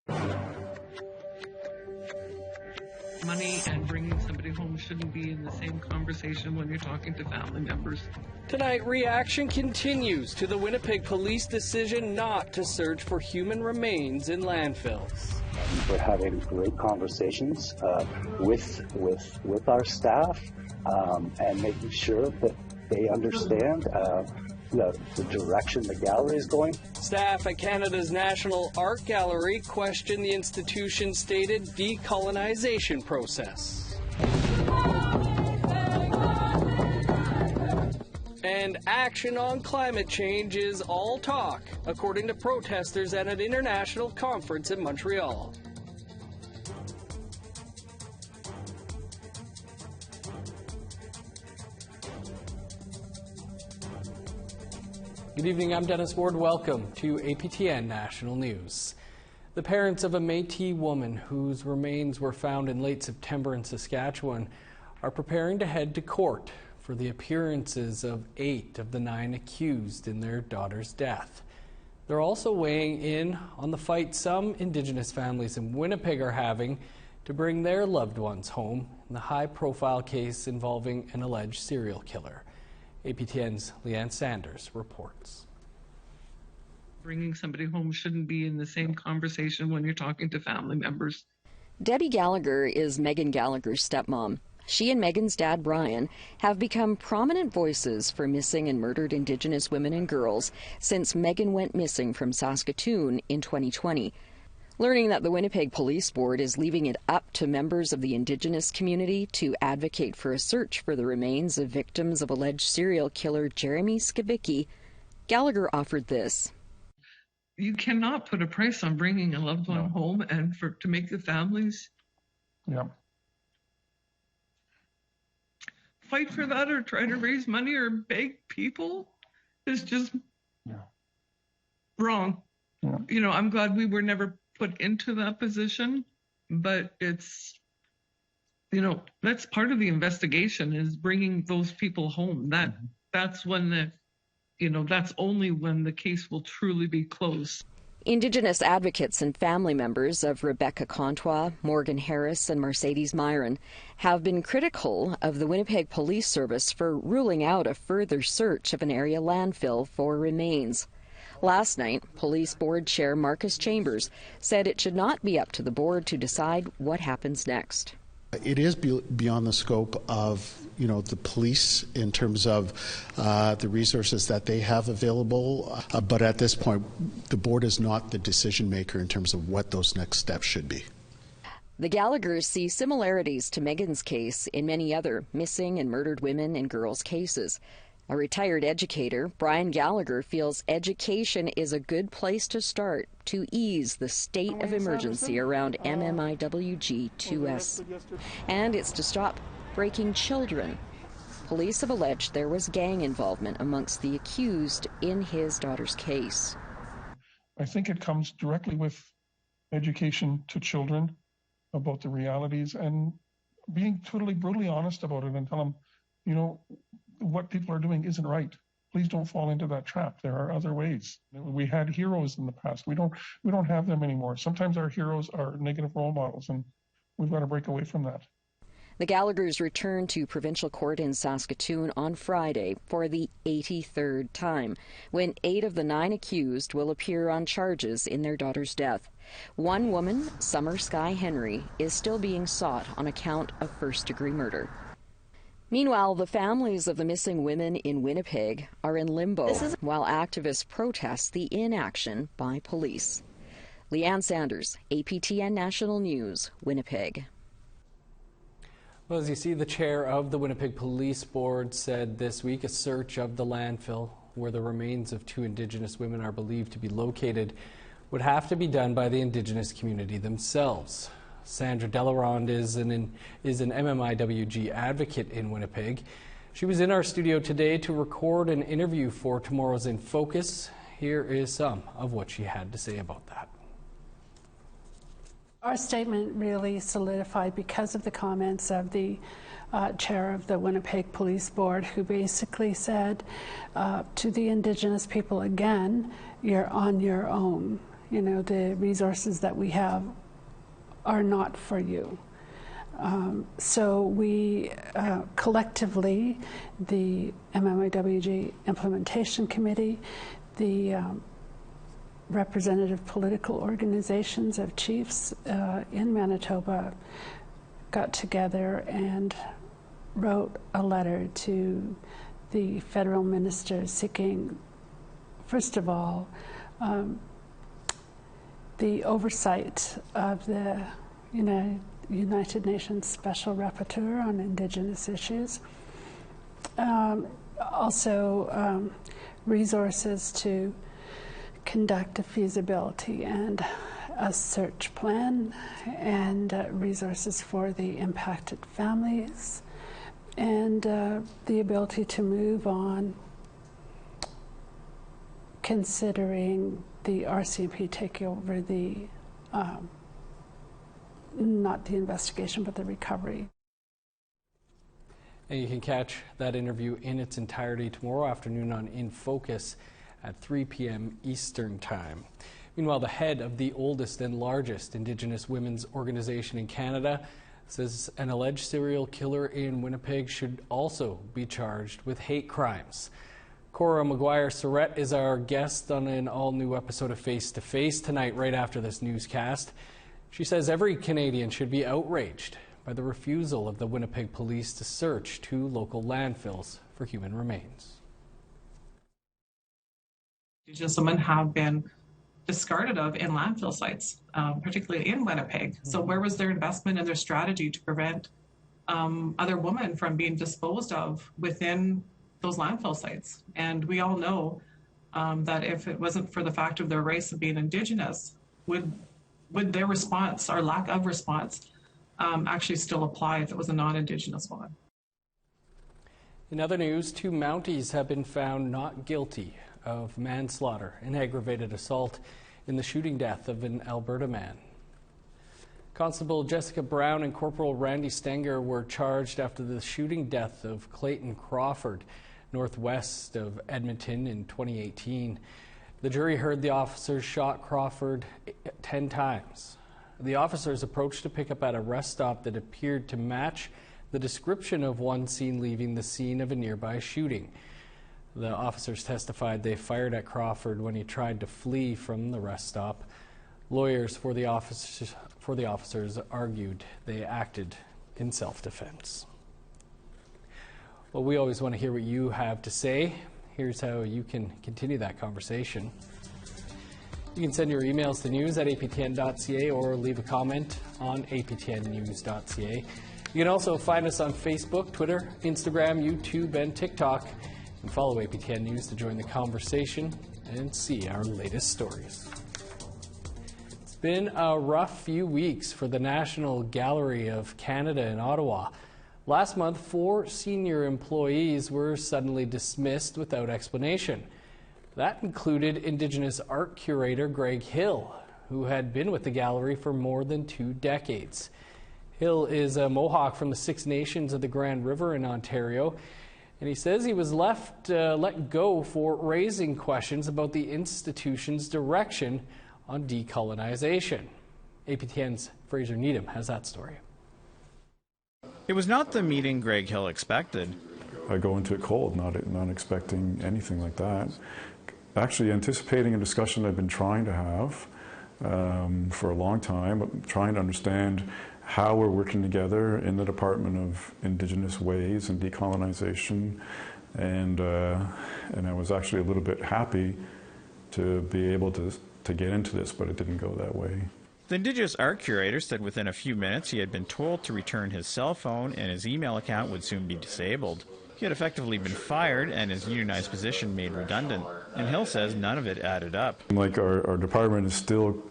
Money and bringing somebody home shouldn't be in the same conversation when you're talking to family members. Tonight, reaction continues to the Winnipeg Police decision not to search for human remains in landfills. We're having great conversations with our staff and making sure that they understand the direction the gallery is going. Staff at Canada's National Art Gallery questioned the institution's stated decolonization process. And action on climate change is all talk, according to protesters at an international conference in Montreal. Good evening, I'm Dennis Ward. Welcome to APTN National News. The parents of a Métis woman whose remains were found in late September in Saskatchewan are preparing to head to court for the appearances of 8 of the 9 accused in their daughter's death. They're also weighing in on the fight some Indigenous families in Winnipeg are having to bring their loved ones home in the high-profile case involving an alleged serial killer. APTN's Leanne Sanders reports. Bringing somebody home shouldn't be in the same conversation when you're talking to family members. Debbie Gallagher is Megan Gallagher's stepmom. She and Megan's dad, Brian, have become prominent voices for missing and murdered Indigenous women and girls since Megan went missing from Saskatoon in 2020. Learning that the Winnipeg Police Board is leaving it up to members of the Indigenous community to advocate for a search for the remains of victims of alleged serial killer Jeremy Skibicki, Gallagher offered this. You cannot put a price on bringing a loved one home, and to make the families fight for that or try to raise money or beg people is just wrong. Yeah. You know, I'm glad we were never put into that position, but it's, you know, that's part of the investigation is bringing those people home. That's when that's only when the case will truly be closed. Indigenous advocates and family members of Rebecca Contois, Morgan Harris, and Mercedes Myron have been critical of the Winnipeg Police Service for ruling out a further search of an area landfill for remains. Last night, Police Board Chair Marcus Chambers said it should not be up to the board to decide what happens next. It is beyond the scope of, the police in terms of the resources that they have available. But at this point, the board is not the decision maker in terms of what those next steps should be. The Gallaghers see similarities to Megan's case in many other missing and murdered women and girls cases. A retired educator, Brian Gallagher, feels education is a good place to start to ease the state of emergency around MMIWG-2S. And it's to stop breaking children. Police have alleged there was gang involvement amongst the accused in his daughter's case. I think it comes directly with education to children about the realities and being totally brutally honest about it and tell them, what people are doing isn't right. Please don't fall into that trap. There are other ways. We had heroes in the past. We don't have them anymore. Sometimes our heroes are negative role models, and we've got to break away from that. The Gallaghers returned to provincial court in Saskatoon on Friday for the 83rd time, when 8 of the 9 accused will appear on charges in their daughter's death. One woman, Summer Sky Henry, is still being sought on account of first-degree murder. Meanwhile, the families of the missing women in Winnipeg are in limbo while activists protest the inaction by police. Leanne Sanders, APTN National News, Winnipeg. Well, as you see, the chair of the Winnipeg Police Board said this week a search of the landfill where the remains of 2 Indigenous women are believed to be located would have to be done by the Indigenous community themselves. Sandra Delarond is an MMIWG advocate in Winnipeg. She was in our studio today to record an interview for tomorrow's In Focus. Here is some of what she had to say about that. Our statement really solidified because of the comments of the chair of the Winnipeg Police Board, who basically said to the Indigenous people again, you're on your own. the resources that we have are not for you. So we collectively, the MMIWG Implementation Committee, the representative political organizations of chiefs in Manitoba got together and wrote a letter to the federal minister seeking, first of all, the oversight of the United Nations Special Rapporteur on Indigenous issues. Also, resources to conduct a feasibility and a search plan, and resources for the impacted families, and the ability to move on considering the RCMP taking over the not the investigation, but the recovery. And you can catch that interview in its entirety tomorrow afternoon on In Focus at 3 p.m. Eastern Time. Meanwhile, the head of the oldest and largest Indigenous women's organization in Canada says an alleged serial killer in Winnipeg should also be charged with hate crimes. Cora McGuire-Surrett is our guest on an all-new episode of Face to Face tonight, right after this newscast. She says every Canadian should be outraged by the refusal of the Winnipeg Police to search 2 local landfills for human remains. Indigenous women have been discarded of in landfill sites, particularly in Winnipeg. So where was their investment and their strategy to prevent other women from being disposed of within those landfill sites? And we all know that if it wasn't for the fact of their race of being Indigenous, would their response or lack of response actually still apply if it was a non-Indigenous woman? In other news, 2 Mounties have been found not guilty of manslaughter and aggravated assault in the shooting death of an Alberta man. Constable Jessica Brown and Corporal Randy Stenger were charged after the shooting death of Clayton Crawford, northwest of Edmonton in 2018. The jury heard the officers shot Crawford 10 times. The officers approached a pickup at a rest stop that appeared to match the description of one seen leaving the scene of a nearby shooting. The officers testified they fired at Crawford when he tried to flee from the rest stop. Lawyers for the officers argued they acted in self-defense. Well, we always want to hear what you have to say. Here's how you can continue that conversation. You can send your emails to news@aptn.ca or leave a comment on aptnnews.ca. You can also find us on Facebook, Twitter, Instagram, YouTube, and TikTok. And follow APTN News to join the conversation and see our latest stories. It's been a rough few weeks for the National Gallery of Canada in Ottawa. Last month, 4 senior employees were suddenly dismissed without explanation. That included Indigenous art curator Greg Hill, who had been with the gallery for more than 2 decades. Hill is a Mohawk from the Six Nations of the Grand River in Ontario, and he says he was let go for raising questions about the institution's direction on decolonization. APTN's Fraser Needham has that story. It was not the meeting Greg Hill expected. I go into it cold, not expecting anything like that. Actually anticipating a discussion I've been trying to have for a long time, trying to understand how we're working together in the Department of Indigenous Ways and Decolonization, and I was actually a little bit happy to be able to get into this, but it didn't go that way. The Indigenous art curator said within a few minutes he had been told to return his cell phone and his email account would soon be disabled. He had effectively been fired and his unionized position made redundant, and Hill says none of it added up. Like our department is still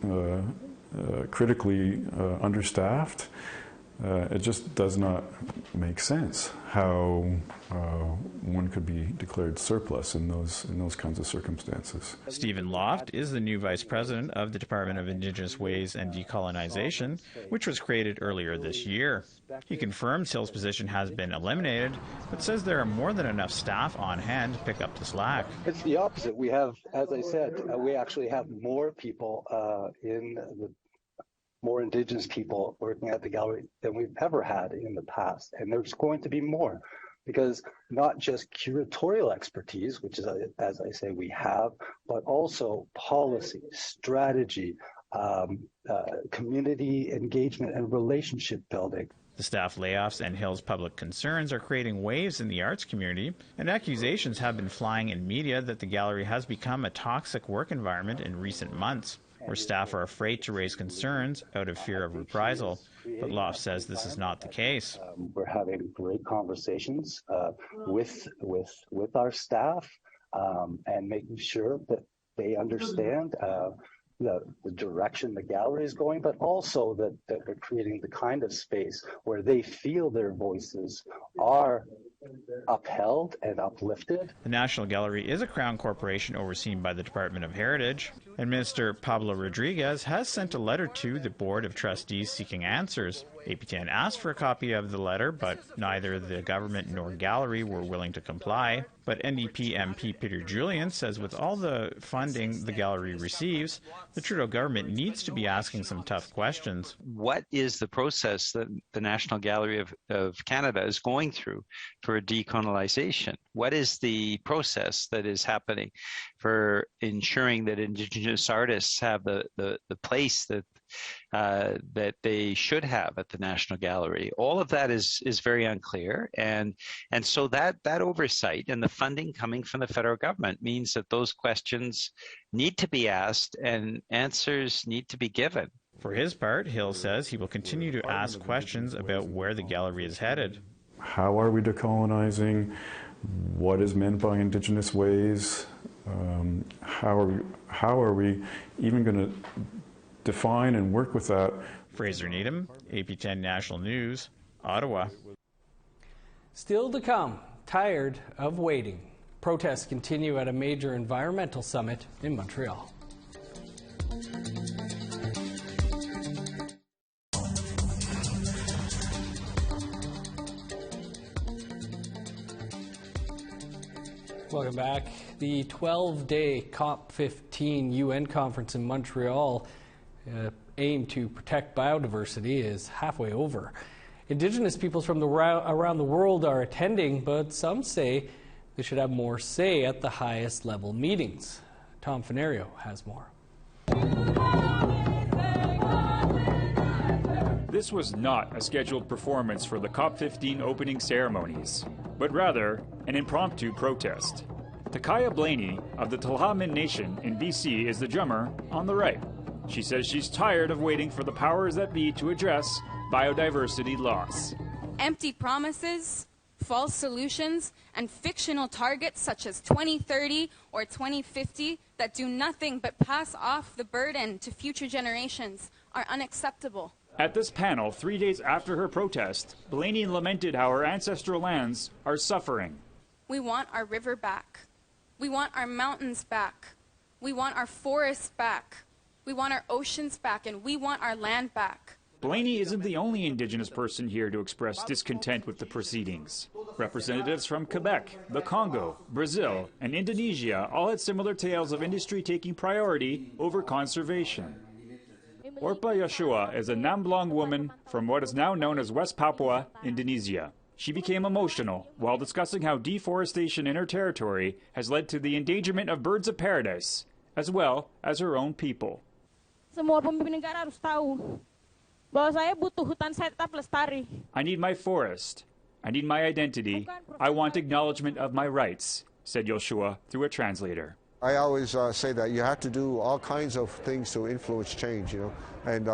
critically understaffed. It just does not make sense how one could be declared surplus in those kinds of circumstances. Stephen Loft is the new Vice President of the Department of Indigenous Ways and Decolonization, which was created earlier this year. He confirms Hill's position has been eliminated, but says there are more than enough staff on hand to pick up the slack. It's the opposite. We have, as I said, we actually have more people more Indigenous people working at the gallery than we've ever had in the past. And there's going to be more, because not just curatorial expertise, which is, as I say, we have, but also policy, strategy, community engagement and relationship building. The staff layoffs and Hill's public concerns are creating waves in the arts community, and accusations have been flying in media that the gallery has become a toxic work environment in recent months, where staff are afraid to raise concerns out of fear of reprisal. But Loft says this is not the case. We're having great conversations with our staff and making sure that they understand the direction the gallery is going, but also that they're creating the kind of space where they feel their voices are upheld and uplifted. The National Gallery is a Crown corporation overseen by the Department of Heritage, and Minister Pablo Rodriguez has sent a letter to the Board of Trustees seeking answers. APTN asked for a copy of the letter, but neither the government nor gallery were willing to comply. But NDP MP Peter Julian says with all the funding the gallery receives, the Trudeau government needs to be asking some tough questions. What is the process that the National Gallery of Canada is going through for decolonization? What is the process that is happening for ensuring that Indigenous artists have the place that they should have at the National Gallery? All of that is very unclear, and so that oversight and the funding coming from the federal government means that those questions need to be asked and answers need to be given. For his part, Hill says he will continue to ask questions about where the gallery is headed. How are we decolonizing? What is meant by Indigenous ways? How are we even going to define and work with that? Fraser Needham, APTN National News, Ottawa. Still to come, tired of waiting. Protests continue at a major environmental summit in Montreal. Welcome back. The 12-day COP15 UN conference in Montreal aimed to protect biodiversity is halfway over. Indigenous peoples from around the world are attending, but some say they should have more say at the highest level meetings. Tom Fenario has more. This was not a scheduled performance for the COP15 opening ceremonies, but rather an impromptu protest. Takaya Blaney of the Tla'amin Nation in BC is the drummer on the right. She says she's tired of waiting for the powers that be to address biodiversity loss. Empty promises, false solutions, and fictional targets such as 2030 or 2050 that do nothing but pass off the burden to future generations are unacceptable. At this panel, 3 days after her protest, Blaney lamented how her ancestral lands are suffering. We want our river back. We want our mountains back. We want our forests back. We want our oceans back, and we want our land back. Blaney isn't the only Indigenous person here to express discontent with the proceedings. Representatives from Quebec, the Congo, Brazil, and Indonesia all had similar tales of industry taking priority over conservation. Orpa Yeshua is a Namblong woman from what is now known as West Papua, Indonesia. She became emotional while discussing how deforestation in her territory has led to the endangerment of birds of paradise, as well as her own people. Semua pemimpin negara harus tahu bahwa saya butuh hutan saya tetap lestari. I need my forest. I need my identity. I want acknowledgement of my rights, said Yoshua through a translator. I always say that you have to do all kinds of things to influence change, and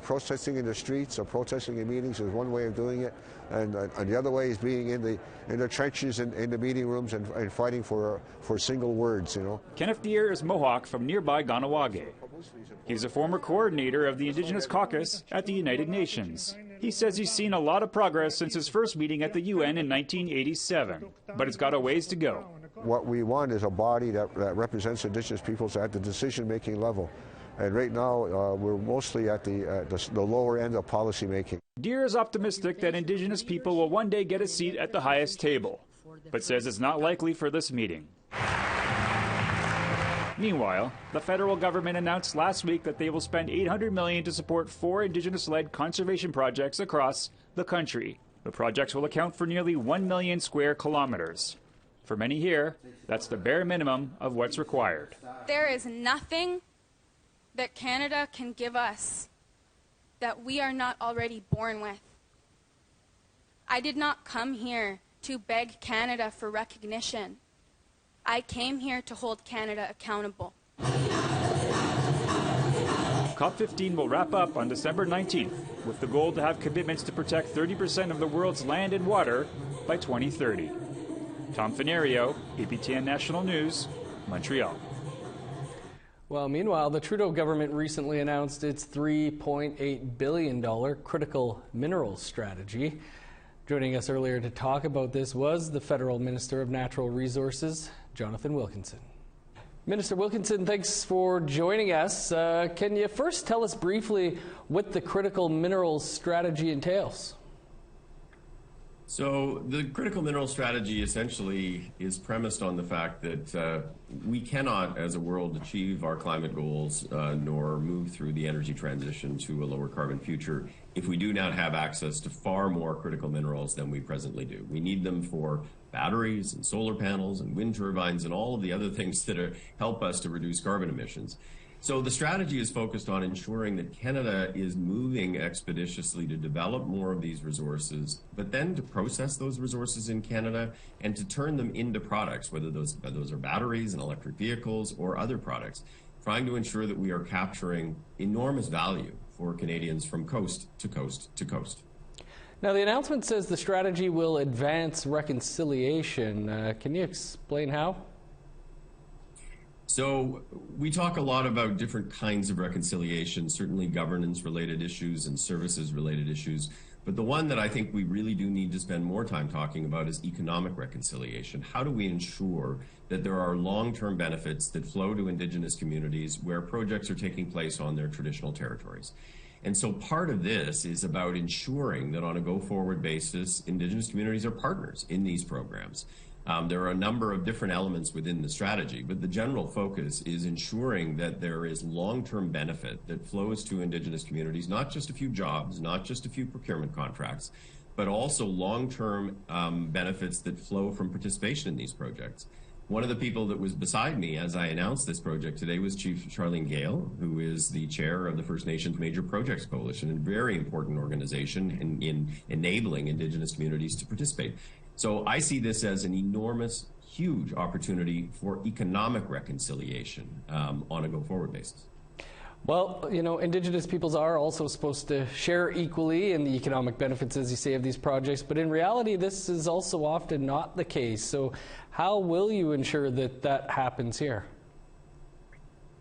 protesting in the streets or protesting in meetings is one way of doing it, and the other way is being in the trenches and in the meeting rooms and fighting for single words, Kenneth Deere is Mohawk from nearby Ganawage. He's a former coordinator of the Indigenous Caucus at the United Nations. He says he's seen a lot of progress since his first meeting at the UN in 1987, but it's got a ways to go. What we want is a body that represents Indigenous peoples at the decision-making level. And right now, we're mostly at the lower end of policy making. Deere is optimistic that Indigenous people will one day get a seat at the highest table, but says it's not likely for this meeting. Meanwhile, the federal government announced last week that they will spend $800 million to support 4 Indigenous-led conservation projects across the country. The projects will account for nearly 1 million square kilometers. For many here, that's the bare minimum of what's required. There is nothing that Canada can give us that we are not already born with. I did not come here to beg Canada for recognition. I came here to hold Canada accountable. COP15 will wrap up on December 19th with the goal to have commitments to protect 30% of the world's land and water by 2030. Tom Fenario, APTN National News, Montreal. Well, meanwhile, the Trudeau government recently announced its $3.8 billion critical minerals strategy. Joining us earlier to talk about this was the Federal Minister of Natural Resources, Jonathan Wilkinson. Minister Wilkinson, thanks for joining us. Can you first tell us briefly what the critical minerals strategy entails? So the critical mineral strategy essentially is premised on the fact that we cannot, as a world, achieve our climate goals nor move through the energy transition to a lower carbon future if we do not have access to far more critical minerals than we presently do. We need them for batteries and solar panels and wind turbines and all of the other things that help us to reduce carbon emissions. So the strategy is focused on ensuring that Canada is moving expeditiously to develop more of these resources, but then to process those resources in Canada and to turn them into products, whether those are batteries and electric vehicles or other products, trying to ensure that we are capturing enormous value for Canadians from coast to coast to coast. Now, the announcement says the strategy will advance reconciliation. Can you explain how? So we talk a lot about different kinds of reconciliation, certainly governance-related issues and services-related issues. But the one that I think we really do need to spend more time talking about is economic reconciliation. How do we ensure that there are long-term benefits that flow to Indigenous communities where projects are taking place on their traditional territories? And so part of this is about ensuring that on a go-forward basis, Indigenous communities are partners in these programs. There are a number of different elements within the strategy, but the general focus is ensuring that there is long-term benefit that flows to Indigenous communities, not just a few jobs, not just a few procurement contracts, but also long-term benefits that flow from participation in these projects. One of the people that was beside me as I announced this project today was Chief Charlene Gale, who is the chair of the First Nations Major Projects Coalition, a very important organization in enabling Indigenous communities to participate. So I see this as an enormous, huge opportunity for economic reconciliation on a go-forward basis. Well, you know, Indigenous peoples are also supposed to share equally in the economic benefits, as you say, of these projects, but in reality, this is also often not the case. So how will you ensure that that happens here?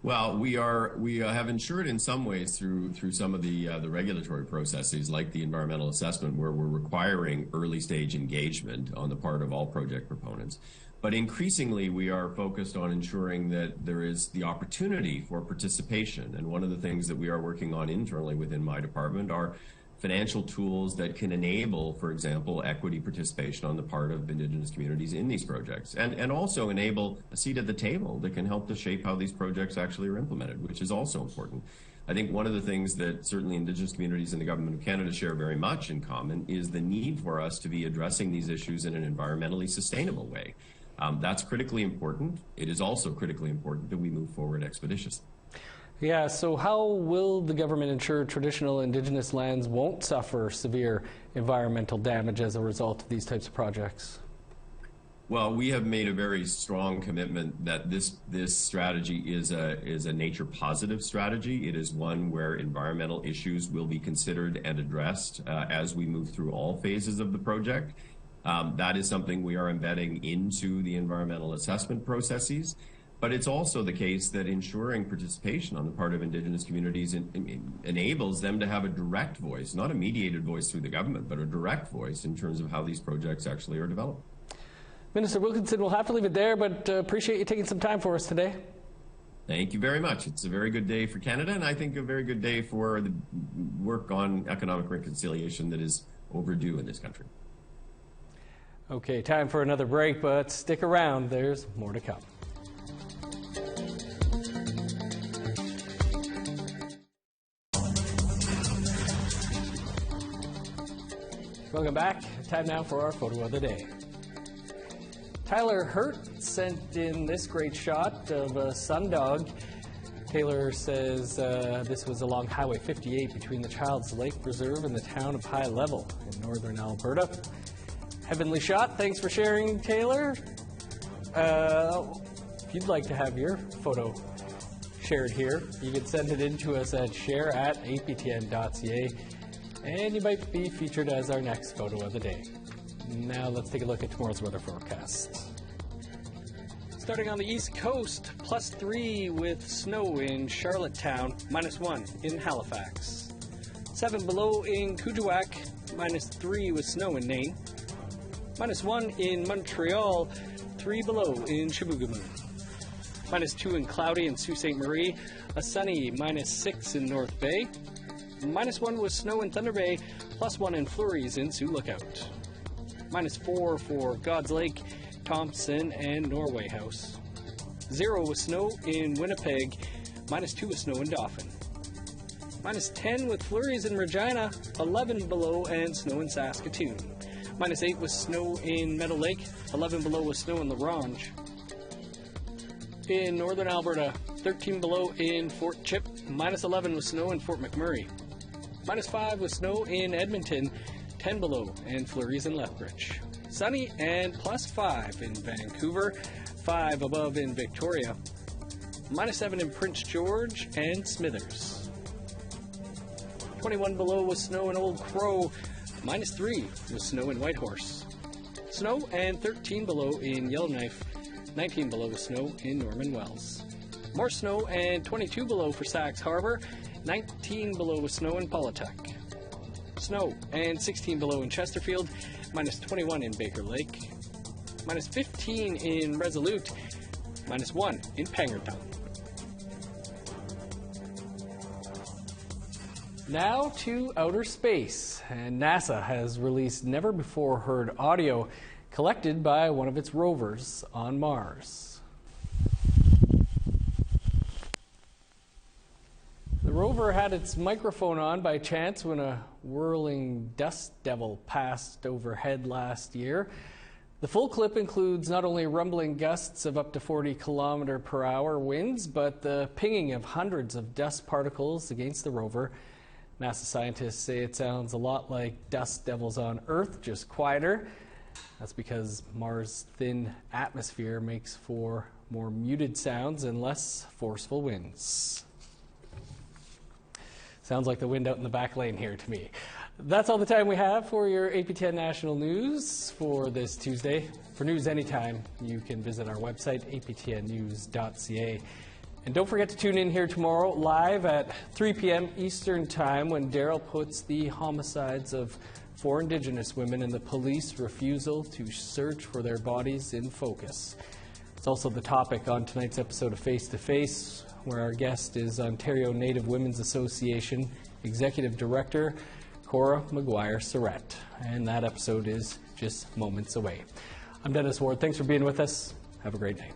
Well, we have ensured in some ways through some of the regulatory processes, like the environmental assessment, where we're requiring early stage engagement on the part of all project proponents. But increasingly, we are focused on ensuring that there is the opportunity for participation. And one of the things that we are working on internally within my department are financial tools that can enable, for example, equity participation on the part of Indigenous communities in these projects, and also enable a seat at the table that can help to shape how these projects actually are implemented, which is also important. I think one of the things that certainly Indigenous communities and the Government of Canada share very much in common is the need for us to be addressing these issues in an environmentally sustainable way. That's critically important. It is also critically important that we move forward expeditiously. Yeah, so how will the government ensure traditional Indigenous lands won't suffer severe environmental damage as a result of these types of projects? Well, we have made a very strong commitment that this strategy is a nature positive strategy. It is one where environmental issues will be considered and addressed as we move through all phases of the project. That is something we are embedding into the environmental assessment processes. But it's also the case that ensuring participation on the part of Indigenous communities enables them to have a direct voice, not a mediated voice through the government, but a direct voice in terms of how these projects actually are developed. Minister Wilkinson, we'll have to leave it there, but appreciate you taking some time for us today. Thank you very much. It's a very good day for Canada, and I think a very good day for the work on economic reconciliation that is overdue in this country. Okay, time for another break, but stick around. There's more to come. Welcome back. Time now for our photo of the day. Tyler Hurt sent in this great shot of a sundog. Taylor says this was along Highway 58 between the Child's Lake Reserve and the town of High Level in northern Alberta. Heavenly shot. Thanks for sharing, Taylor. If you'd like to have your photo shared here, you can send it in to us at share@aptn.ca. And you might be featured as our next photo of the day. Now let's take a look at tomorrow's weather forecast. Starting on the east coast, +3 with snow in Charlottetown, -1 in Halifax. 7 below in Kuujjuaq, -3 with snow in Nain. -1 in Montreal, 3 below in Chibougamau. -2 in cloudy in Sault Ste. Marie, a sunny -6 in North Bay. -1 with snow in Thunder Bay, +1 in flurries in Sioux Lookout. -4 for God's Lake, Thompson, and Norway House. 0 with snow in Winnipeg, -2 with snow in Dauphin. -10 with flurries in Regina, 11 below and snow in Saskatoon. -8 with snow in Meadow Lake, 11 below with snow in La Ronge. In northern Alberta, 13 below in Fort Chip, -11 with snow in Fort McMurray. -5 with snow in Edmonton, 10 below and flurries in Lethbridge. Sunny and +5 in Vancouver, 5 above in Victoria. -7 in Prince George and Smithers. 21 below with snow in Old Crow, -3 with snow in Whitehorse. Snow and 13 below in Yellowknife, 19 below with snow in Norman Wells. More snow and 22 below for Sax Harbor, 19 below with snow in Paulatuck. Snow and 16 below in Chesterfield, -21 in Baker Lake, -15 in Resolute, -1 in Pangertown. Now to outer space, and NASA has released never-before-heard audio collected by one of its rovers on Mars. The rover had its microphone on by chance when a whirling dust devil passed overhead last year. The full clip includes not only rumbling gusts of up to 40 km/h winds, but the pinging of hundreds of dust particles against the rover. NASA scientists say it sounds a lot like dust devils on Earth, just quieter. That's because Mars' thin atmosphere makes for more muted sounds and less forceful winds. Sounds like the wind out in the back lane here to me. That's all the time we have for your APTN National News for this Tuesday. For news anytime, you can visit our website, aptnnews.ca. And don't forget to tune in here tomorrow live at 3 p.m. Eastern Time when Daryl puts the homicides of 4 Indigenous women and the police refusal to search for their bodies in focus. It's also the topic on tonight's episode of Face to Face, where our guest is Ontario Native Women's Association Executive Director Cora McGuire-Surrett. And that episode is just moments away. I'm Dennis Ward. Thanks for being with us. Have a great night.